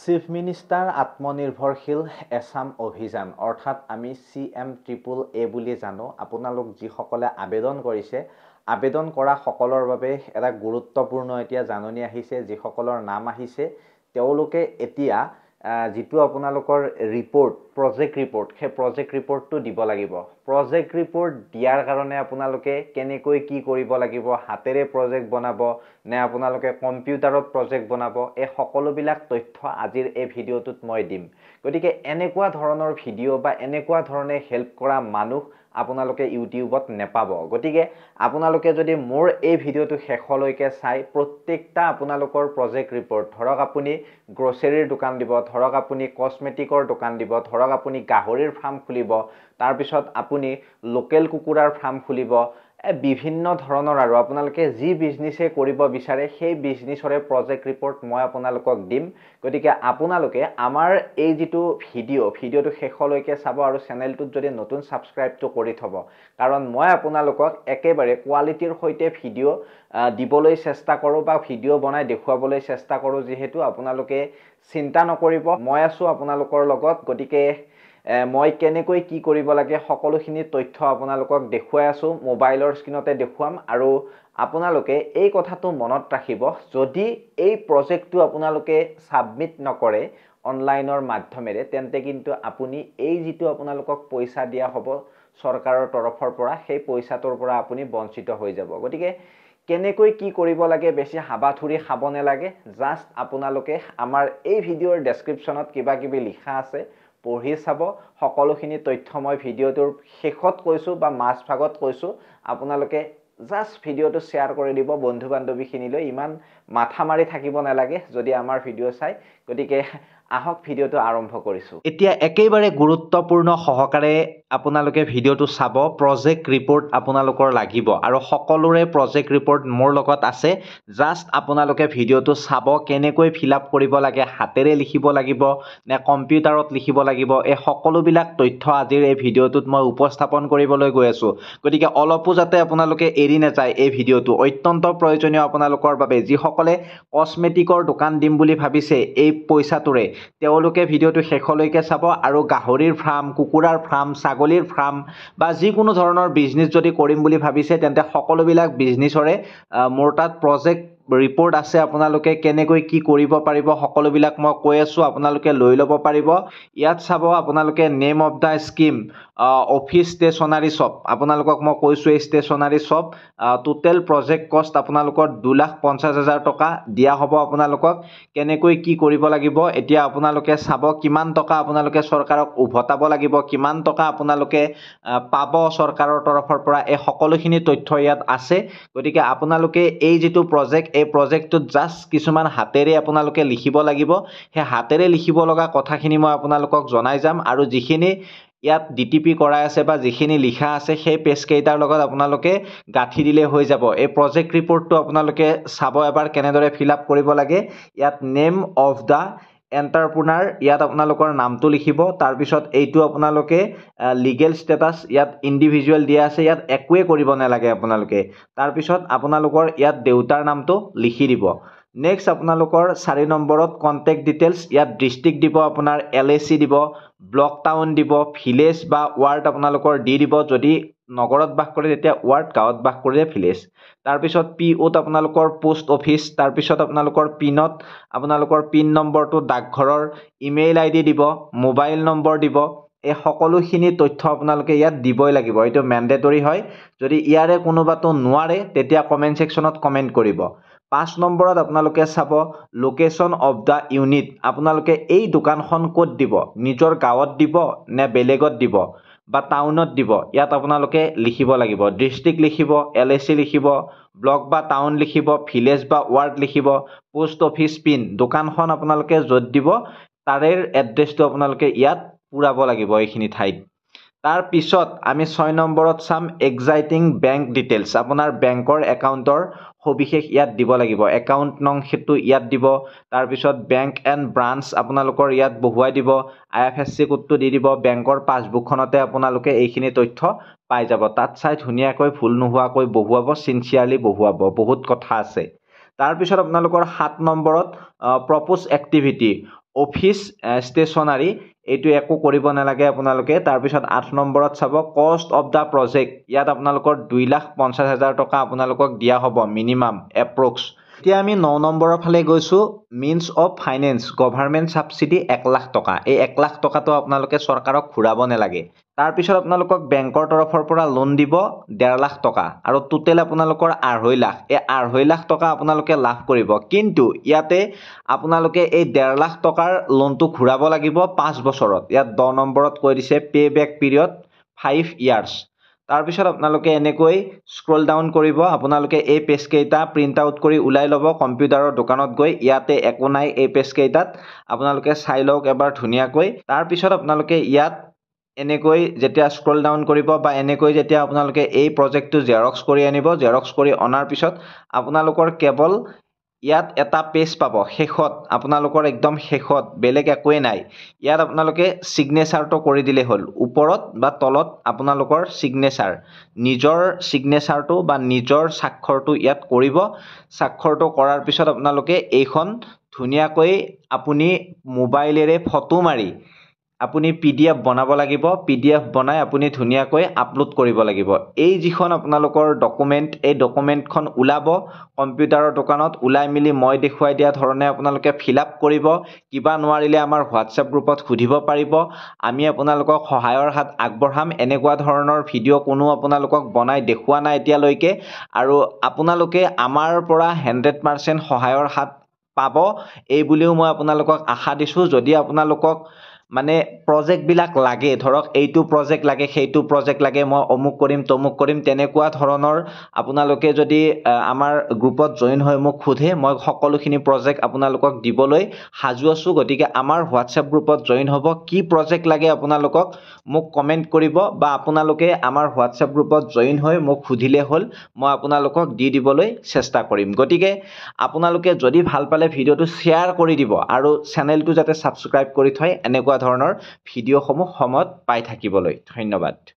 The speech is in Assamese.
চিফ মিনিষ্টাৰ আত্মনিৰ্ভৰশীল এছাম অভিযান অৰ্থাৎ আমি CM-AAA বুলি জানো। আপোনালোক যিসকলে আবেদন কৰিছে আবেদন কৰা সকলৰ বাবে এটা গুৰুত্বপূৰ্ণ এতিয়া জাননী আহিছে। যিসকলৰ নাম আহিছে তেওঁলোকে এতিয়া যিটো আপোনালোকৰ ৰিপৰ্ট প্ৰজেক্ট ৰিপৰ্ট সেই প্ৰজেক্ট ৰিপৰ্টটো দিব লাগিব। প্ৰজেক্ট ৰিপৰ্ট দিয়াৰ কাৰণে আপোনালোকে কেনেকৈ কি কৰিব লাগিব, হাতেৰে প্ৰজেক্ট বনাব নে আপোনালোকে কম্পিউটাৰত প্ৰজেক্ট বনাব, এই সকলোবিলাক তথ্য আজিৰ এই ভিডিঅ'টোত মই দিম। গতিকে এনেকুৱা ধৰণৰ ভিডিঅ' বা এনেকুৱা ধৰণে হেল্প কৰা মানুহ আপোনালোকে ইউটিউবত নেপাব। গতিকে আপোনালোকে যদি মোৰ এই ভিডিঅ'টো শেষলৈকে চাই প্ৰত্যেকটা আপোনালোকৰ প্ৰজেক্ট ৰিপৰ্ট, ধৰক আপুনি গ্ৰ'চাৰীৰ দোকান দিব, ধৰক আপুনি কছমেটিকৰ দোকান দিব, ধৰক আপুনি গাহৰিৰ ফাৰ্ম খুলিব, তাৰপিছত আপুনি লোকেল কুকুৰাৰ ফাৰ্ম খুলিব, বিভিন্ন ধৰণৰ আৰু আপোনালোকে যি বিজনেছে কৰিব বিচাৰে সেই বিজনেছৰে প্ৰজেক্ট ৰিপৰ্ট মই আপোনালোকক দিম। গতিকে আপোনালোকে আমাৰ এই যিটো ভিডিঅ'টো শেষলৈকে চাব আৰু চেনেলটোত যদি নতুন ছাবস্ক্ৰাইবটো কৰি থব, কাৰণ মই আপোনালোকক একেবাৰে কোৱালিটিৰ সৈতে ভিডিঅ' দিবলৈ চেষ্টা কৰোঁ বা ভিডিঅ' বনাই দেখুৱাবলৈ চেষ্টা কৰোঁ। যিহেতু আপোনালোকে চিন্তা নকৰিব, মই আছোঁ আপোনালোকৰ লগত। গতিকে মই কেনেকৈ কি কৰিব লাগে সকলোখিনি তথ্য আপোনালোকক দেখুৱাই আছোঁ, মোবাইলৰ স্ক্ৰীণতে দেখুৱাম। আৰু আপোনালোকে এই কথাটো মনত ৰাখিব, যদি এই প্ৰজেক্টটো আপোনালোকে ছাবমিট নকৰে অনলাইনৰ মাধ্যমেৰে, তেন্তে কিন্তু আপুনি এই যিটো আপোনালোকক পইচা দিয়া হ'ব চৰকাৰৰ তৰফৰ পৰা, সেই পইচাটোৰ পৰা আপুনি বঞ্চিত হৈ যাব। গতিকে কেনেকৈ কি কৰিব লাগে বেছি হাবাথুৰি খাব নালাগে। জাষ্ট আপোনালোকে আমাৰ এই ভিডিঅ'ৰ ডেছক্ৰিপশ্যনত কিবা কিবি লিখা আছে, পঢ়ি চাব। সকলোখিনি তথ্য মই ভিডিঅ'টোৰ শেষত কৈছোঁ বা মাজভাগত কৈছোঁ। আপোনালোকে জাষ্ট ভিডিঅ'টো শ্বেয়াৰ কৰি দিব বন্ধু বান্ধৱীখিনিলৈ। ইমান মাথা মাৰি থাকিব নালাগে যদি আমাৰ ভিডিঅ' চাই। গতিকে আহক ভিডিঅ'টো আৰম্ভ কৰিছোঁ। এতিয়া একেবাৰে গুৰুত্বপূৰ্ণ সহকাৰে আপোনালোকে ভিডিঅ'টো চাব। প্ৰজেক্ট ৰিপৰ্ট আপোনালোকৰ লাগিব আৰু সকলোৰে প্ৰজেক্ট ৰিপৰ্ট মোৰ লগত আছে। জাষ্ট আপোনালোকে ভিডিঅ'টো চাব, কেনেকৈ ফিল আপ কৰিব লাগে, হাতেৰে লিখিব লাগিব নে কম্পিউটাৰত লিখিব লাগিব, এই সকলোবিলাক তথ্য আজিৰ এই ভিডিঅ'টোত মই উপস্থাপন কৰিবলৈ গৈ আছোঁ। গতিকে অলপো যাতে আপোনালোকে এৰি নাযায় এই ভিডিঅ'টো, অত্যন্ত প্ৰয়োজনীয় আপোনালোকৰ বাবে। যিসকলে কছমেটিকৰ দোকান দিম বুলি ভাবিছে এই পইচাটোৰে, তেওঁলোকে ভিডিঅ'টো শেষলৈকে চাব। আৰু গাহৰিৰ ফাৰ্ম, কুকুৰাৰ ফাৰ্ম, ছাগলীৰ ফাৰ্ম বা যিকোনো ধৰণৰ বিজনেছ যদি কৰিম বুলি ভাবিছে, তেন্তে সকলোবিলাক বিজনেছৰে মোৰ তাত প্ৰজেক্ট ৰিপৰ্ট আছে। আপোনালোকে কেনেকৈ কি কৰিব পাৰিব সকলোবিলাক মই কৈ আছোঁ, আপোনালোকে লৈ ল'ব পাৰিব। ইয়াত চাব আপোনালোকে name of the scheme, office stationery shop, আপোনালোকক মই কৈছোঁ এই ষ্টেচনাৰী শ্বপ। টোটেল প্ৰজেক্ট কষ্ট আপোনালোকৰ 2,50,000 টকা দিয়া হ'ব আপোনালোকক। কেনেকৈ কি কৰিব লাগিব এতিয়া আপোনালোকে চাব। কিমান টকা আপোনালোকে চৰকাৰক উভতাব লাগিব, কিমান টকা আপোনালোকে পাব চৰকাৰৰ তৰফৰ পৰা, এই সকলোখিনি তথ্য ইয়াত আছে। গতিকে আপোনালোকে এই যিটো প্ৰজেক্ট, এই প্ৰজেক্টটোত জাষ্ট কিছুমান হাতেৰে আপোনালোকে লিখিব লাগিব। সেই হাতেৰে লিখিব লগা কথাখিনি মই আপোনালোকক জনাই যাম। আৰু যিখিনি ইয়াত DTP কৰাই আছে বা যিখিনি লিখা আছে সেই পেজকেইটাৰ লগত আপোনালোকে গাঁঠি দিলে হৈ যাব। এই প্ৰজেক্ট ৰিপৰ্টটো আপোনালোকে চাব এবাৰ কেনেদৰে ফিল আপ কৰিব লাগে। ইয়াত নেম অফ দ্য এণ্টাৰপ্ৰনাৰ, ইয়াত আপোনালোকৰ নামটো লিখিব। তাৰপিছত এইটো আপোনালোকে লিগেল ষ্টেটাছ, ইয়াত ইণ্ডিভিজুৱেল দিয়া আছে, ইয়াত একোৱে কৰিব নালাগে আপোনালোকে। তাৰপিছত আপোনালোকৰ ইয়াত দেউতাৰ নামটো লিখি দিব। নেক্সট আপোনালোকৰ 4 নম্বৰত কণ্টেক্ট ডিটেইলছ, ইয়াত ডিষ্ট্ৰিক্ট দিব, আপোনাৰ LAC দিব, ব্লক টাউন দিব, ভিলেজ বা ৱাৰ্ড আপোনালোকৰ দিব। যদি নগৰত বাস কৰে তেতিয়া ৱাৰ্ড, গাঁৱত বাস কৰিলে ভিলেজ। তাৰপিছত POত আপোনালোকৰ পোষ্ট অফিচ, তাৰপিছত আপোনালোকৰ পিনত আপোনালোকৰ পিন নম্বৰটো ডাকঘৰৰ, ইমেইল ID দিব, মোবাইল নম্বৰ দিব। এই সকলোখিনি তথ্য আপোনালোকে ইয়াত দিবই লাগিব, এইটো মেণ্ডেটৰী হয়। যদি ইয়াৰে কোনোবাটো নোৱাৰে তেতিয়া কমেণ্ট ছেকশ্যনত কমেণ্ট কৰিব। 5 নম্বৰত আপোনালোকে চাব লোকেশ্যন অফ দ্য ইউনিট, আপোনালোকে এই দোকানখন ক'ত দিব, নিজৰ গাঁৱত দিব নে বেলেগত দিব বা টাউনত দিব, ইয়াত আপোনালোকে লিখিব লাগিব। ডিষ্ট্ৰিক্ট লিখিব, LAC লিখিব, ব্লক বা টাউন লিখিব, ভিলেজ বা ৱাৰ্ড লিখিব, পোষ্ট অফিচ, পিন, দোকানখন আপোনালোকে য'ত দিব তাৰে এড্ৰেছটো আপোনালোকে ইয়াত পুৰাব লাগিব এইখিনি ঠাইত। তাৰপিছত আমি 6 নম্বৰত চাম এক্সাইটিং বেংক ডিটেইলছ, আপোনাৰ বেংকৰ একাউণ্টৰ সবিশেষ ইয়াত দিব লাগিব। একাউণ্ট নং সেইটো ইয়াত দিব। তাৰপিছত বেংক এণ্ড ব্ৰাঞ্চ আপোনালোকৰ ইয়াত বহুৱাই দিব। IFSC কোডটো দি দিব। বেংকৰ পাছবুকখনতে আপোনালোকে এইখিনি তথ্য পাই যাব। তাত চাই ধুনীয়াকৈ ভুল নোহোৱাকৈ বহুৱাব, চিনচিয়াৰলি বহুৱাব, বহুত কথা আছে। তাৰপিছত আপোনালোকৰ 7 নম্বৰত প্ৰপ'জ এক্টিভিটি, অফিচ ষ্টেচনাৰী এইটো একো কৰিব নালাগে আপোনালোকে তাৰপিছত 8 নম্বৰত চাব কষ্ট অফ দা প্ৰজেক্ট ইয়াত আপোনালোকৰ 2,50,000 টকা আপোনালোকক দিয়া হ'ব মিনিমাম এপ্ৰক্স এতিয়া আমি 9 নম্বৰৰ ফালে গৈছো means of finance government subsidy 1 lakh টকা এই 1 লাখ টকাটো আপোনালোকে চৰকাৰক ঘূৰাব নালাগে তাৰপিছত আপোনালোকক বেংকৰ তৰফৰ পৰা লোন দিব 1.5 লাখ টকা আৰু টোটেল আপোনালোকৰ 2.5 লাখ এই 2.5 লাখ টকা আপোনালোকে লাভ কৰিব কিন্তু ইয়াতে আপোনালোকে এই 1.5 লাখ টকাৰ লোনটো ঘূৰাব লাগিব 5 বছৰত ইয়াত 10 নম্বৰত কৈ দিছে পে বেক পিৰিয়ড 5 ইয়াৰ্ছ তাৰপিছত আপোনালোকে এনেকৈ স্ক্ৰল ডাউন কৰিব আপোনালোকে এই পেজ কেইটা প্ৰিন্ট আউট কৰি উলাই ল'ব কম্পিউটাৰৰ দোকানত গৈ ইয়াতে একো নাই এই পেজ কেইটাত আপোনালোকে চাই লওক এবাৰ ধুনীয়াকৈ তাৰপিছত আপোনালোকে ইয়াত এনেকৈ যেতিয়া স্ক্ৰল ডাউন কৰিব বা এনেকৈ যেতিয়া আপোনালোকে এই প্ৰজেক্টটো জেৰক্স কৰি আনিব জেৰক্স কৰি অনাৰ পিছত আপোনালোকৰ কেৱল ইয়াত এটা পেজ পাব শেষত আপোনালোকৰ একদম শেষত বেলেগ একোৱে নাই ইয়াত আপোনালোকে সিগনেচাৰটো কৰি দিলে হ'ল ওপৰত বা তলত আপোনালোকৰ সিগনেচাৰ নিজৰ সিগনেচাৰটো বা নিজৰ স্বাক্ষৰটো ইয়াত কৰিব স্বাক্ষৰটো কৰাৰ পিছত আপোনালোকে এইখন ধুনীয়াকৈ আপুনি মোবাইলেৰে ফটো মাৰি আপুনি পিডিএফ বনাব লাগিব পিডিএফ বনাই আপুনি ধুনীয়াকৈ আপলোড কৰিব লাগিব এই যিখন আপোনালোকৰ ডকুমেন্ট এই ডকুমেন্টখন উলাব কম্পিউটাৰৰ দোকানত উলাই মিলি মই দেখুৱাই দিয়া ধৰণে আপোনালোকে ফিলআপ কৰিব কিবা নোৱাৰিলে আমাৰ হোৱাটছএপ গ্ৰুপত সুধিব পাৰিব আমি আপোনালোকক সহায়ৰ হাত আগবঢ়াম এনেকুৱা ধৰণৰ ভিডিও কোনো আপোনালোকক বনাই দেখুৱা নাই এতিয়ালৈকে আৰু আপোনালোকে আমাৰ পৰা 100% সহায়ৰ হাত পাব এই বুলিও মই আপোনালোকক আশা দিছো যদি আপোনালোকক মানে প্ৰজেক্ট বিলাক লাগে ধৰক এইটো প্ৰজেক্ট লাগে সেইটো প্ৰজেক্ট লাগে মই অমুক কৰিম তমুক কৰিম তেনেকুৱা ধৰণৰ আপোনালোকে যদি আমাৰ গ্ৰুপত জয়েন হৈ মোক খুধে মই সকলোখিনি প্ৰজেক্ট আপোনালোকক দিবলৈ হাজু আছো গতিকে আমাৰ হোৱাটছএপ গ্ৰুপত জয়েন হ'ব কি প্ৰজেক্ট লাগে আপোনালোকক মোক কমেন্ট কৰিব বা আপোনালোকে আমাৰ হোৱাটছএপ গ্ৰুপত জয়েন হৈ মোক খুধিলে হ'ল মই আপোনালোকক দি দিবলৈ চেষ্টা কৰিম গতিকে আপোনালোকে যদি ভাল পালে ভিডিওটো শেয়াৰ কৰি দিব আৰু চেনেলটো যাতে সাবস্ক্ৰাইব কৰি থয় এনেকুৱা ধৰণৰ ভিডিওসমূহ সময়ত পাই থাকিবলৈ ধন্যবাদ